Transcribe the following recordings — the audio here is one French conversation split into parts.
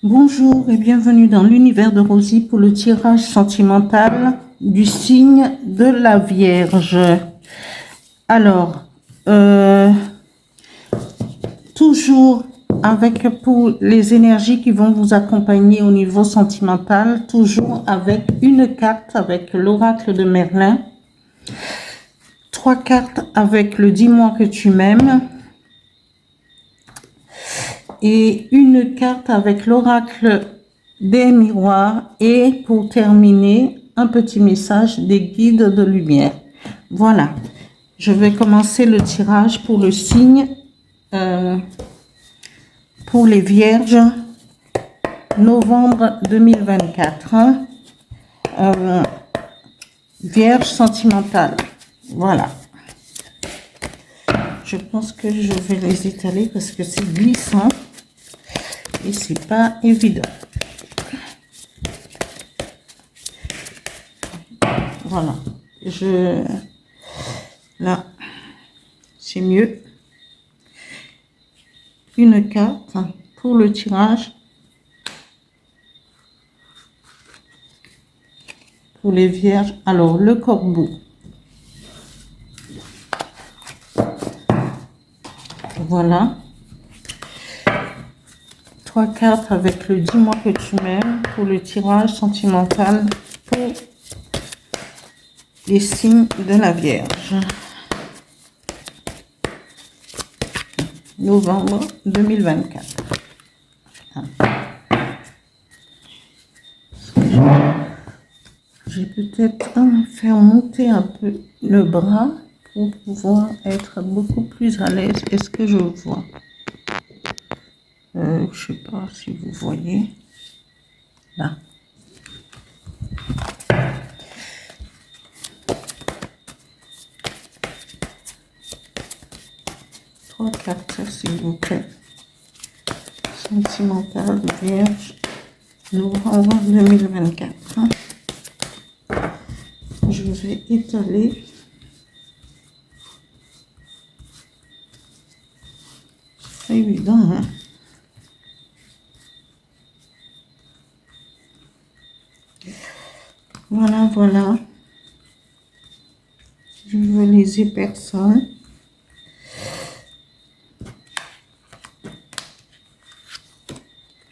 Bonjour et bienvenue dans l'univers de Rosie pour le tirage sentimental du signe de la Vierge. Alors, toujours avec pour les énergies qui vont vous accompagner au niveau sentimental, toujours avec une carte avec l'oracle de Merlin, 3 cartes avec le dis-moi que tu m'aimes, et une carte avec l'oracle des miroirs, et pour terminer, un petit message des guides de lumière. Voilà, je vais commencer le tirage pour le signe, pour les Vierges, novembre 2024. Vierge sentimentale, voilà. Je pense que je vais les étaler parce que c'est glissant et c'est pas évident. Voilà, là, c'est mieux. Une carte pour le tirage pour les Vierges. Alors, le corbeau. Voilà. 3 cartes avec le dis-moi que tu m'aimes pour le tirage sentimental pour les signes de la Vierge. Novembre 2024. J'ai peut-être faire monter un peu le bras pour pouvoir être beaucoup plus à l'aise. Est-ce que je vois? Je sais pas si vous voyez. Là. Trois cartes, s'il vous plaît. Sentimental, Vierge, novembre 2024. Je vais étaler. C'est évident, hein? Voilà, voilà. Je veux léser personne.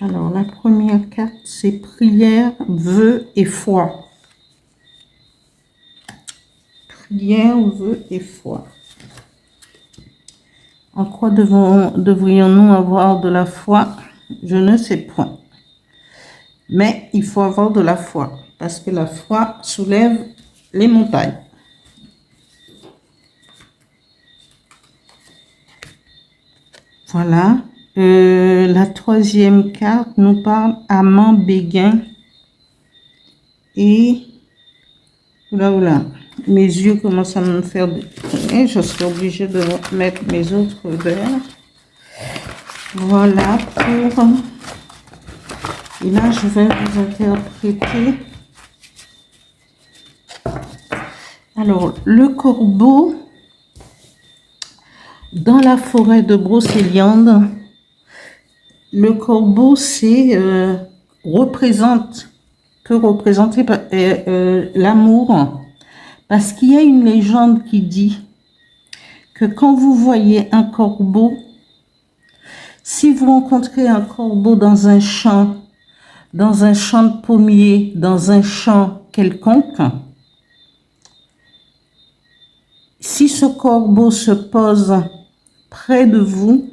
Alors, la première carte, c'est prière, vœux et foi. Prière, vœux et foi. En quoi devrions-nous avoir de la foi? Je ne sais point. Mais il faut avoir de la foi, parce que la foi soulève les montagnes. Voilà. La troisième carte nous parle amant béguin. Et oula, mes yeux commencent à me faire détourner. Je suis obligée de mettre mes autres verres. Voilà pour... Et là, je vais vous interpréter. Alors, le corbeau dans la forêt de Brocéliande. Le corbeau, peut représenter l'amour, parce qu'il y a une légende qui dit que quand vous voyez un corbeau, si vous rencontrez un corbeau dans un champ de pommier, dans un champ quelconque, si ce corbeau se pose près de vous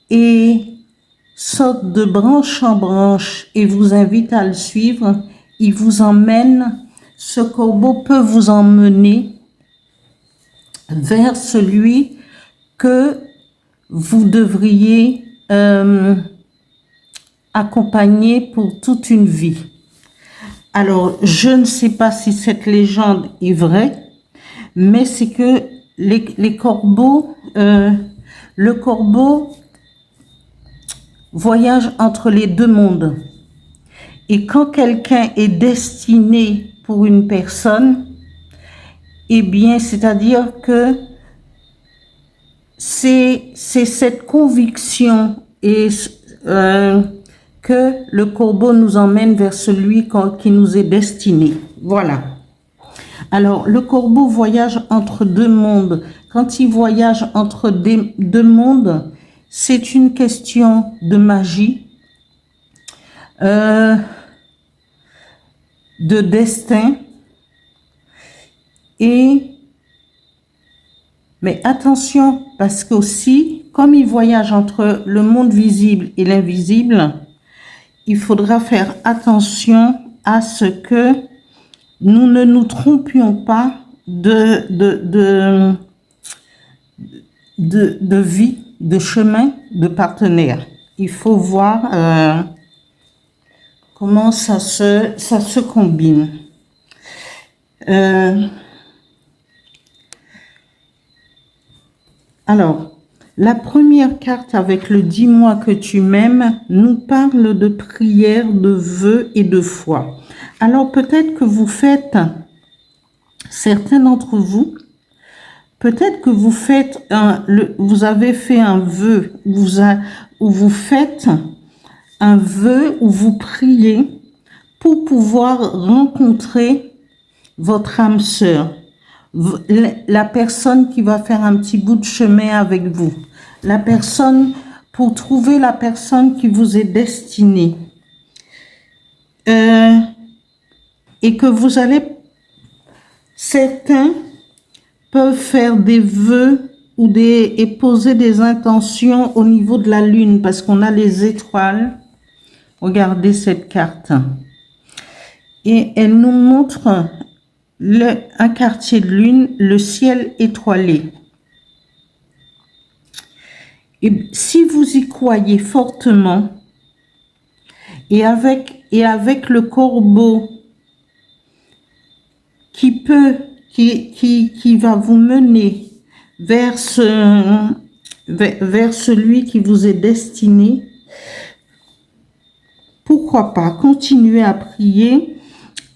et saute de branche en branche et vous invite à le suivre, il vous emmène, ce corbeau peut vous emmener vers celui que vous devriez accompagner pour toute une vie. Alors, je ne sais pas si cette légende est vraie, mais c'est que les corbeaux, le corbeau voyage entre les deux mondes. Et quand quelqu'un est destiné pour une personne, eh bien, c'est-à-dire que c'est cette conviction et que le corbeau nous emmène vers celui qui nous est destiné. Voilà. Alors, le corbeau voyage entre deux mondes. Quand il voyage entre deux mondes, c'est une question de magie, de destin. Mais attention, parce qu'aussi, comme il voyage entre le monde visible et l'invisible, il faudra faire attention à ce que nous ne nous trompions pas de vie, de chemin, de partenaire. Il faut voir comment ça se combine. Alors, la première carte avec le « Dis-moi que tu m'aimes » nous parle de prière, de vœux et de foi. Alors, peut-être que vous faites, certains d'entre vous, peut-être que vous faites vous avez fait un vœu, ou vous faites un vœu où vous priez pour pouvoir rencontrer votre âme sœur. La personne qui va faire un petit bout de chemin avec vous, pour trouver la personne qui vous est destinée, et que vous allez, certains peuvent faire des vœux et poser des intentions au niveau de la lune, parce qu'on a les étoiles. Regardez cette carte, et elle nous montre un quartier de lune, le ciel étoilé. Et si vous y croyez fortement, et avec le corbeau qui va vous mener vers celui qui vous est destiné, pourquoi pas continuer à prier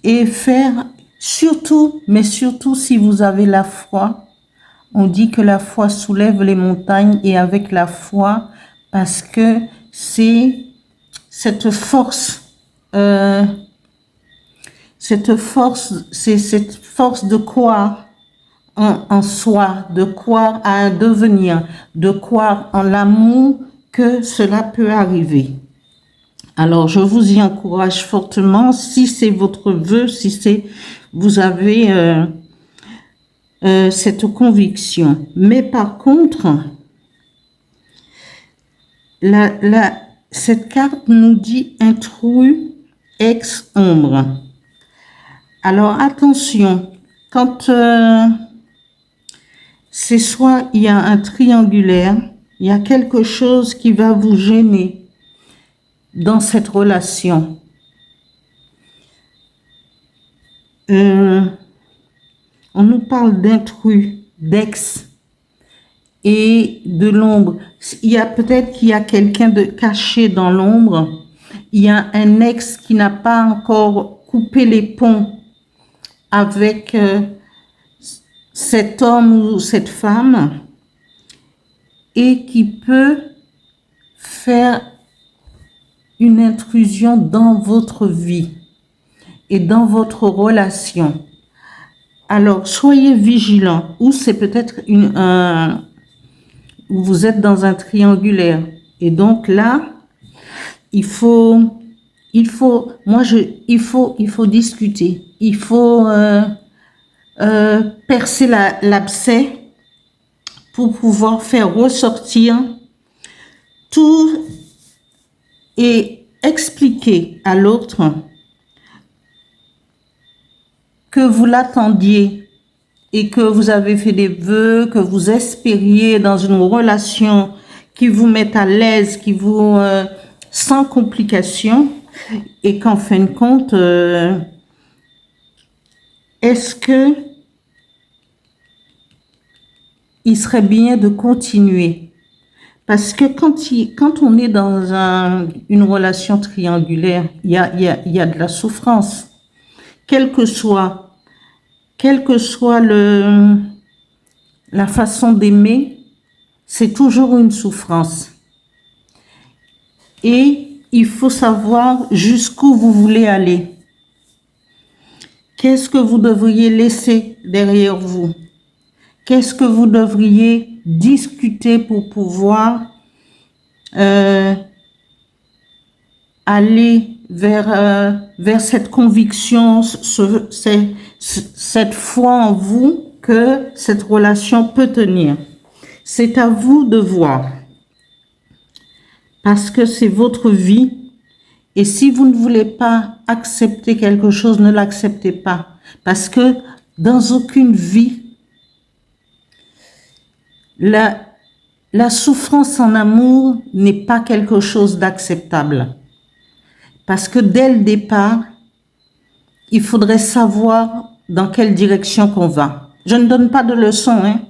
et faire. Surtout, mais surtout si vous avez la foi, on dit que la foi soulève les montagnes, et avec la foi, parce que c'est cette force de croire en soi, de croire à un devenir, de croire en l'amour, que cela peut arriver. Alors, je vous y encourage fortement, si c'est votre vœu, vous avez cette conviction. Mais par contre, cette carte nous dit intrus ex ombre. Alors, attention, quand c'est soit il y a un triangulaire, il y a quelque chose qui va vous gêner dans cette relation. On nous parle d'intrus, d'ex et de l'ombre. Peut-être qu'il y a quelqu'un de caché dans l'ombre. Il y a un ex qui n'a pas encore coupé les ponts avec cet homme ou cette femme, et qui peut faire une intrusion dans votre vie et dans votre relation. Alors, soyez vigilants. Ou c'est peut-être vous êtes dans un triangulaire. Et donc là, il faut discuter. Il faut percer l'abcès pour pouvoir faire ressortir tout et expliquer à l'autre que vous l'attendiez et que vous avez fait des vœux, que vous espériez dans une relation qui vous mette à l'aise, qui vous sans complications, et qu'en fin de compte, est-ce que il serait bien de continuer? Parce que quand on est dans une relation triangulaire, il y a de la souffrance. Quelle que soit la façon d'aimer, c'est toujours une souffrance. Et il faut savoir jusqu'où vous voulez aller. Qu'est-ce que vous devriez laisser derrière vous? Qu'est-ce que vous devriez discuter pour pouvoir aller vers cette conviction, cette foi en vous que cette relation peut tenir. C'est à vous de voir. Parce que c'est votre vie. Et si vous ne voulez pas accepter quelque chose, ne l'acceptez pas. Parce que dans aucune vie, la souffrance en amour n'est pas quelque chose d'acceptable. Parce que dès le départ, il faudrait savoir dans quelle direction qu'on va. Je ne donne pas de leçons, hein,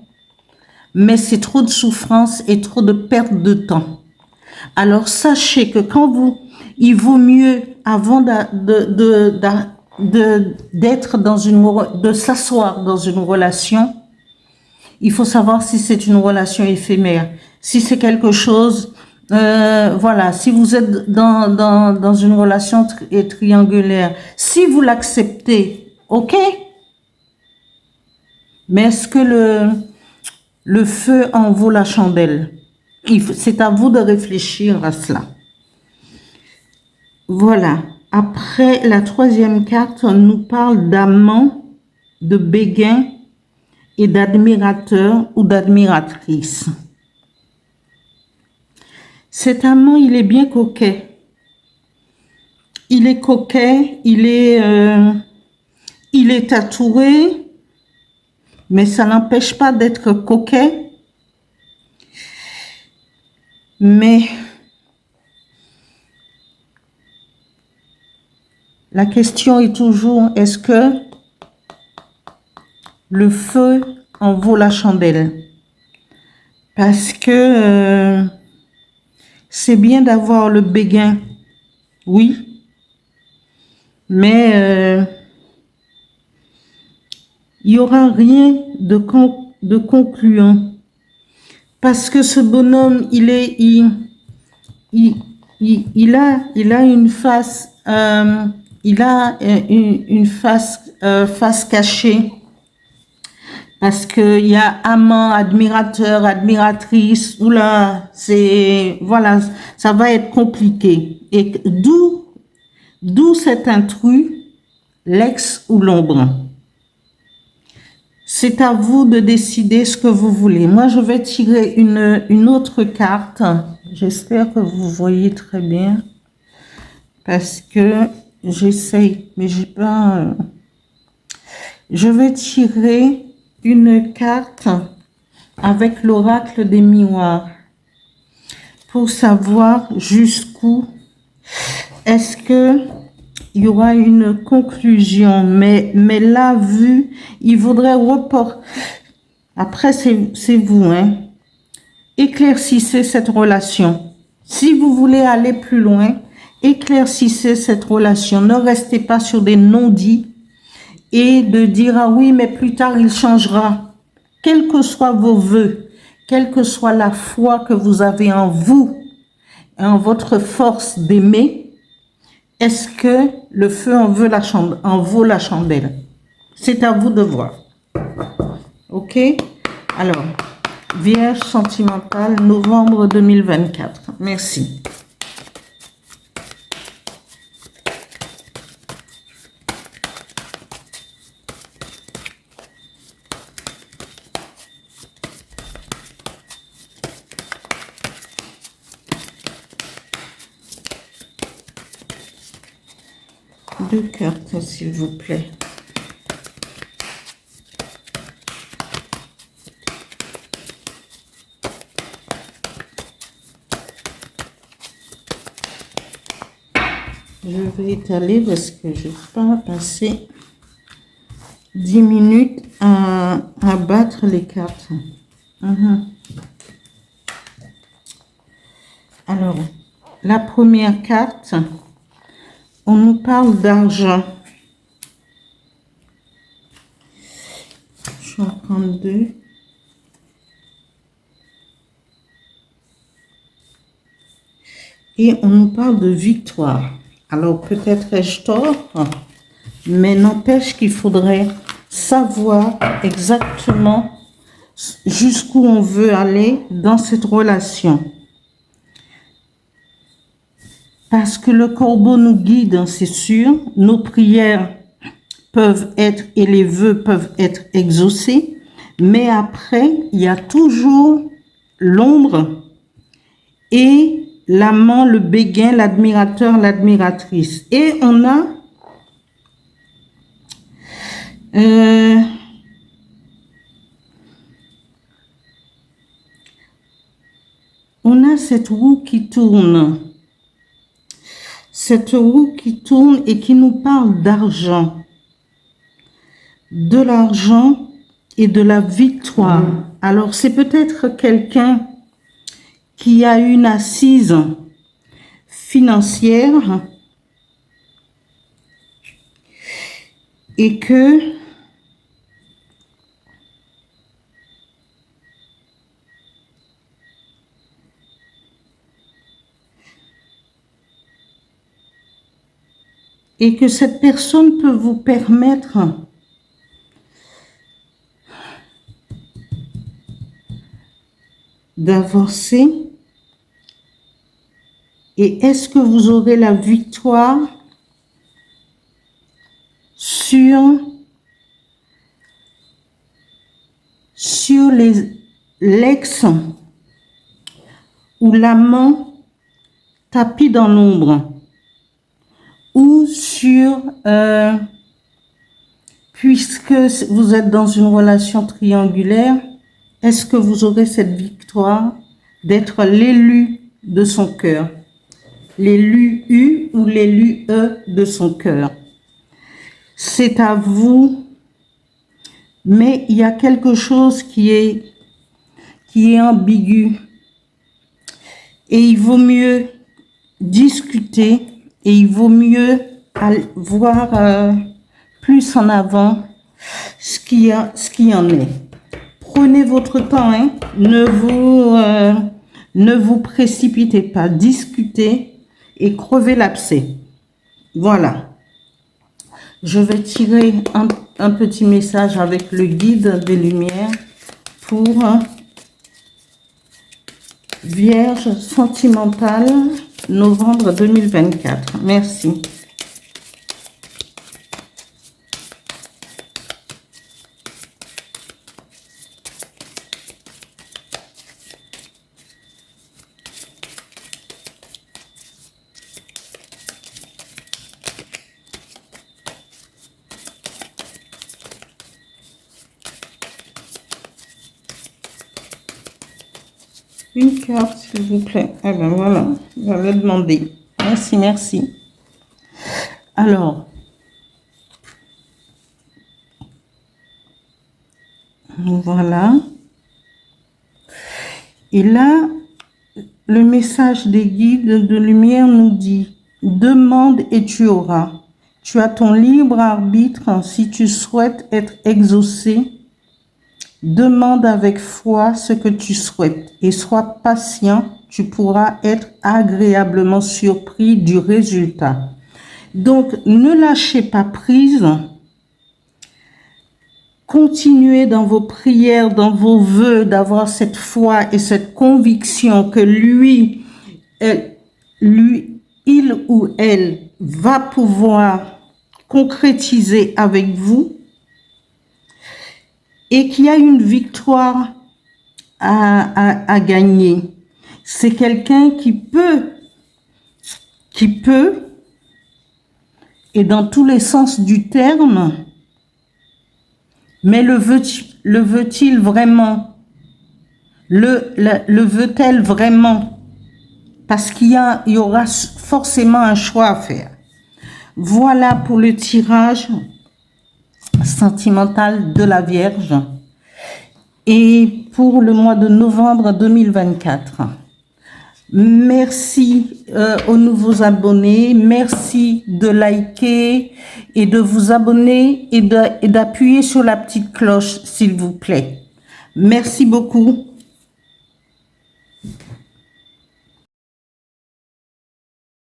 mais c'est trop de souffrance et trop de perte de temps. Alors sachez que il vaut mieux avant de s'asseoir dans une relation, il faut savoir si c'est une relation éphémère, si c'est quelque chose, voilà, si vous êtes dans une relation triangulaire, si vous l'acceptez, ok, mais est-ce que le feu en vaut la chandelle? C'est à vous de réfléchir à cela. Voilà. Après, la troisième carte, on nous parle d'amant, de béguin et d'admirateur ou d'admiratrice. Cet amant, il est bien coquet. Il est coquet, il est tatoué, mais ça n'empêche pas d'être coquet. Mais la question est toujours, est-ce que le feu en vaut la chandelle? Parce que c'est bien d'avoir le béguin, oui, mais il n'y aura rien de concluant. Parce que ce bonhomme, il a une face, face cachée. Parce qu'il y a amant, admirateur, admiratrice, oula, voilà, ça va être compliqué. Et d'où cet intrus, l'ex ou l'ombre. C'est à vous de décider ce que vous voulez. Moi, je vais tirer une autre carte. J'espère que vous voyez très bien. Parce que j'essaye, mais j'ai pas... Je vais tirer une carte avec l'oracle des miroirs pour savoir jusqu'où est-ce que il y aura une conclusion, mais là, vu, il faudrait reporter. Après, c'est vous, hein. Éclaircissez cette relation. Si vous voulez aller plus loin, éclaircissez cette relation. Ne restez pas sur des non-dits et de dire, ah oui, mais plus tard, il changera. Quels que soient vos vœux, quelle que soit la foi que vous avez en vous, et en votre force d'aimer, est-ce que le feu en vaut la chandelle? C'est à vous de voir. Ok? Alors, Vierge sentimentale, novembre 2024. Merci. Deux cartes, s'il vous plaît. Je vais étaler parce que je n'ai pas passé 10 minutes à battre les cartes. Alors, la première carte, on nous parle d'argent. Je vais en prendre deux. Et on nous parle de victoire. Alors peut-être ai-je tort, mais n'empêche qu'il faudrait savoir exactement jusqu'où on veut aller dans cette relation. Parce que le corbeau nous guide, c'est sûr. Nos prières peuvent être, et les vœux peuvent être exaucés. Mais après, il y a toujours l'ombre et l'amant, le béguin, l'admirateur, l'admiratrice. Et on a cette roue qui tourne. Cette roue qui tourne et qui nous parle d'argent. De l'argent et de la victoire. Alors, c'est peut-être quelqu'un qui a une assise financière et que cette personne peut vous permettre d'avancer. Et est-ce que vous aurez la victoire sur l'ex ou l'amant tapis dans l'ombre, ou sur, puisque vous êtes dans une relation triangulaire, est-ce que vous aurez cette victoire d'être l'élu de son cœur, l'élu U ou l'élu E de son cœur? C'est à vous, mais il y a quelque chose qui est ambigu. Et il vaut mieux discuter et il vaut mieux voir plus en avant ce qui en est. Prenez votre temps, hein. Ne vous précipitez pas, discutez et crevez l'abcès. Voilà. Je vais tirer un petit message avec le guide des lumières pour Vierge sentimentale, novembre 2024. Merci. Une carte, s'il vous plaît. Ah ben voilà, j'avais demandé. Merci, merci. Alors, voilà. Et là, le message des guides de lumière nous dit « Demande et tu auras. Tu as ton libre arbitre si tu souhaites être exaucé. Demande avec foi ce que tu souhaites et sois patient, tu pourras être agréablement surpris du résultat. » Donc, ne lâchez pas prise. Continuez dans vos prières, dans vos vœux, d'avoir cette foi et cette conviction que il ou elle va pouvoir concrétiser avec vous et qu'il y a une victoire à gagner. C'est quelqu'un qui peut, et dans tous les sens du terme, mais le veut-il vraiment? Le veut-elle vraiment? Parce qu'il y aura forcément un choix à faire. Voilà pour le tirage sentimental de la Vierge et pour le mois de novembre 2024. Merci aux nouveaux abonnés, merci de liker et de vous abonner et d'appuyer sur la petite cloche s'il vous plaît. Merci beaucoup.